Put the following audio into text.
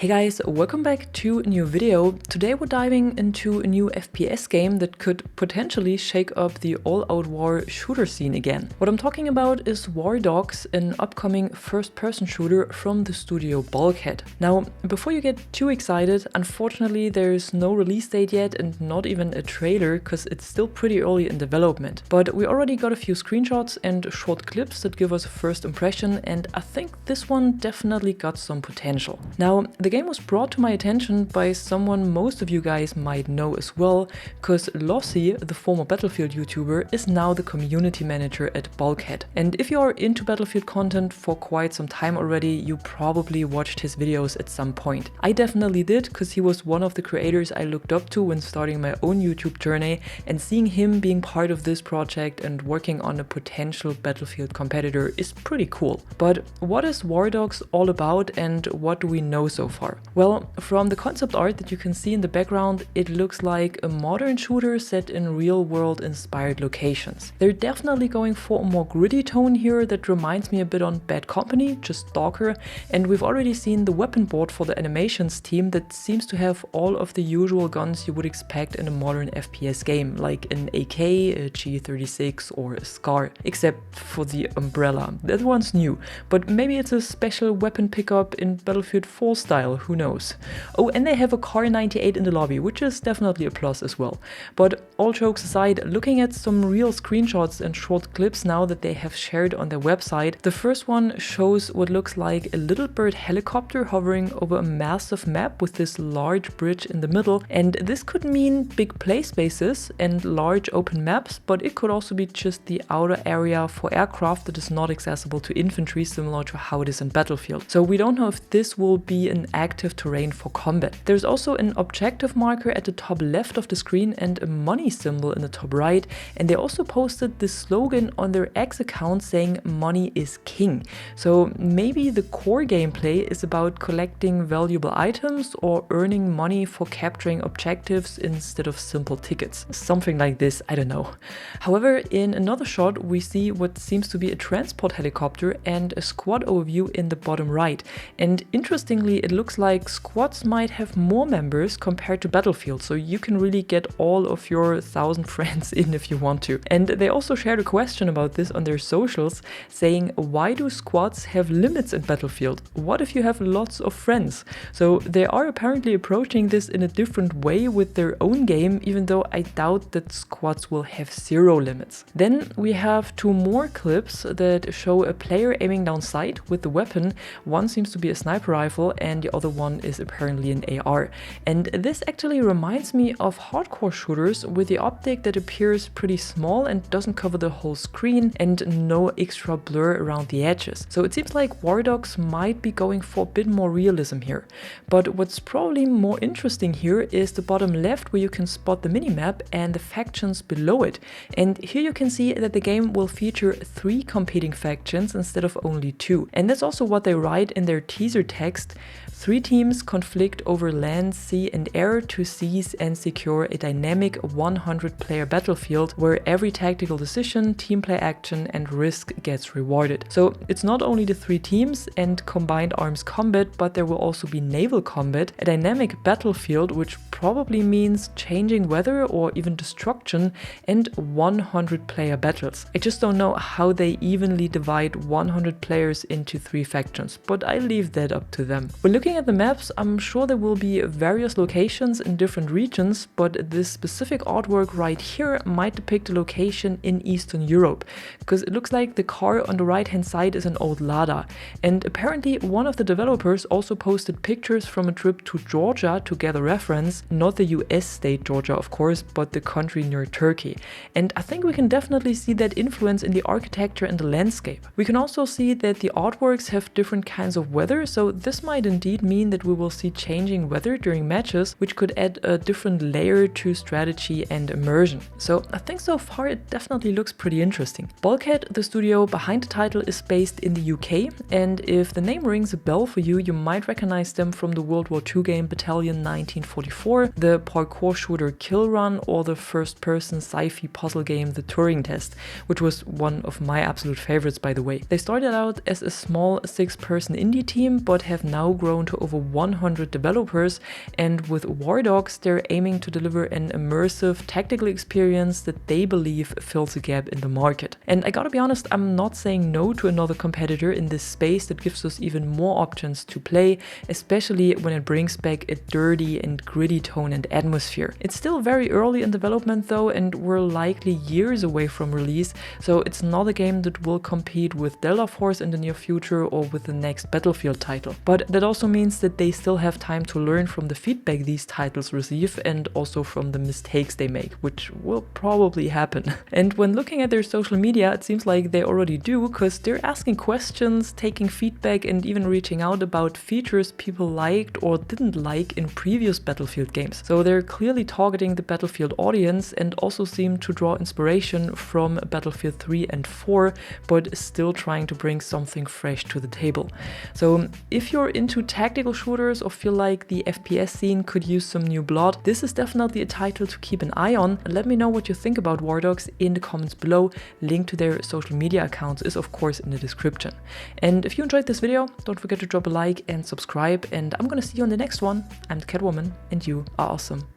Hey guys, welcome back to a new video. Today we're diving into a new FPS game that could potentially shake up the all-out war shooter scene again. What I'm talking about is Wardogs, an upcoming first-person shooter from the studio Bulkhead. Now, before you get too excited, unfortunately there's no release date yet and not even a trailer because it's still pretty early in development. But we already got a few screenshots and short clips that give us a first impression, and I think this one definitely got some potential. Now, the game was brought to my attention by someone most of you guys might know as well, because Lossie, the former Battlefield YouTuber, is now the community manager at Bulkhead. And if you are into Battlefield content for quite some time already, you probably watched his videos at some point. I definitely did, because he was one of the creators I looked up to when starting my own YouTube journey, and seeing him being part of this project and working on a potential Battlefield competitor is pretty cool. But what is Wardogs all about and what do we know so far? Well, from the concept art that you can see in the background, it looks like a modern shooter set in real-world inspired locations. They're definitely going for a more gritty tone here that reminds me a bit on Bad Company, just darker, and we've already seen the weapon board for the animations team that seems to have all of the usual guns you would expect in a modern FPS game, like an AK, a G36 or a SCAR, except for the umbrella. That one's new, but maybe it's a special weapon pickup in Battlefield 4 style, who knows. Oh, and they have a Car 98 in the lobby, which is definitely a plus as well. But all jokes aside, looking at some real screenshots and short clips now that they have shared on their website, the first one shows what looks like a little bird helicopter hovering over a massive map with this large bridge in the middle, and this could mean big play spaces and large open maps, but it could also be just the outer area for aircraft that is not accessible to infantry, similar to how it is in Battlefield. So we don't know if this will be an active terrain for combat. There's also an objective marker at the top left of the screen and a money symbol in the top right, and they also posted this slogan on their X account saying "Money is King." So maybe the core gameplay is about collecting valuable items or earning money for capturing objectives instead of simple tickets. Something like this, I don't know. However, in another shot we see what seems to be a transport helicopter and a squad overview in the bottom right, and interestingly it looks like squads might have more members compared to Battlefield, so you can really get all of your 1,000 friends in if you want to. And they also shared a question about this on their socials, saying, why do squads have limits in Battlefield? What if you have lots of friends? So they are apparently approaching this in a different way with their own game, even though I doubt that squads will have zero limits. Then we have two more clips that show a player aiming down sight with the weapon. One seems to be a sniper rifle and the other one is apparently an AR. And this actually reminds me of hardcore shooters with the optic that appears pretty small and doesn't cover the whole screen and no extra blur around the edges. So it seems like Wardogs might be going for a bit more realism here. But what's probably more interesting here is the bottom left, where you can spot the minimap and the factions below it. And here you can see that the game will feature 3 competing factions instead of only 2. And that's also what they write in their teaser text. 3 teams conflict over land, sea and air to seize and secure a dynamic 100-player battlefield where every tactical decision, team play action and risk gets rewarded. So it's not only the 3 teams and combined arms combat, but there will also be naval combat, a dynamic battlefield, which probably means changing weather or even destruction, and 100-player battles. I just don't know how they evenly divide 100 players into 3 factions, but I leave that up to them. When looking at the maps, I'm sure there will be various locations in different regions, but this specific artwork right here might depict a location in Eastern Europe, because it looks like the car on the right hand side is an old Lada. And apparently one of the developers also posted pictures from a trip to Georgia to gather reference, not the US state Georgia of course, but the country near Turkey. And I think we can definitely see that influence in the architecture and the landscape. We can also see that the artworks have different kinds of weather, so this might indeed mean that we will see changing weather during matches, which could add a different layer to strategy and immersion. So I think so far it definitely looks pretty interesting. Bulkhead, the studio behind the title, is based in the UK, and if the name rings a bell for you, you might recognize them from the World War II game Battalion 1944, the parkour shooter Kill Run, or the first-person sci-fi puzzle game The Turing Test, which was one of my absolute favorites by the way. They started out as a small 6-person indie team, but have now grown to to over 100 developers, and with Wardogs, they're aiming to deliver an immersive tactical experience that they believe fills a gap in the market. And I gotta be honest, I'm not saying no to another competitor in this space that gives us even more options to play, especially when it brings back a dirty and gritty tone and atmosphere. It's still very early in development though, and we're likely years away from release, so it's not a game that will compete with Delta Force in the near future or with the next Battlefield title. But that also means that they still have time to learn from the feedback these titles receive and also from the mistakes they make, which will probably happen. And when looking at their social media, it seems like they already do, because they're asking questions, taking feedback, and even reaching out about features people liked or didn't like in previous Battlefield games. So they're clearly targeting the Battlefield audience and also seem to draw inspiration from Battlefield 3 and 4, but still trying to bring something fresh to the table. So if you're into tactical shooters or feel like the FPS scene could use some new blood, this is definitely a title to keep an eye on. Let me know what you think about Wardogs in the comments below. Link to their social media accounts is of course in the description. And if you enjoyed this video, don't forget to drop a like and subscribe, and I'm gonna see you on the next one. I'm the Catwoman, and you are awesome.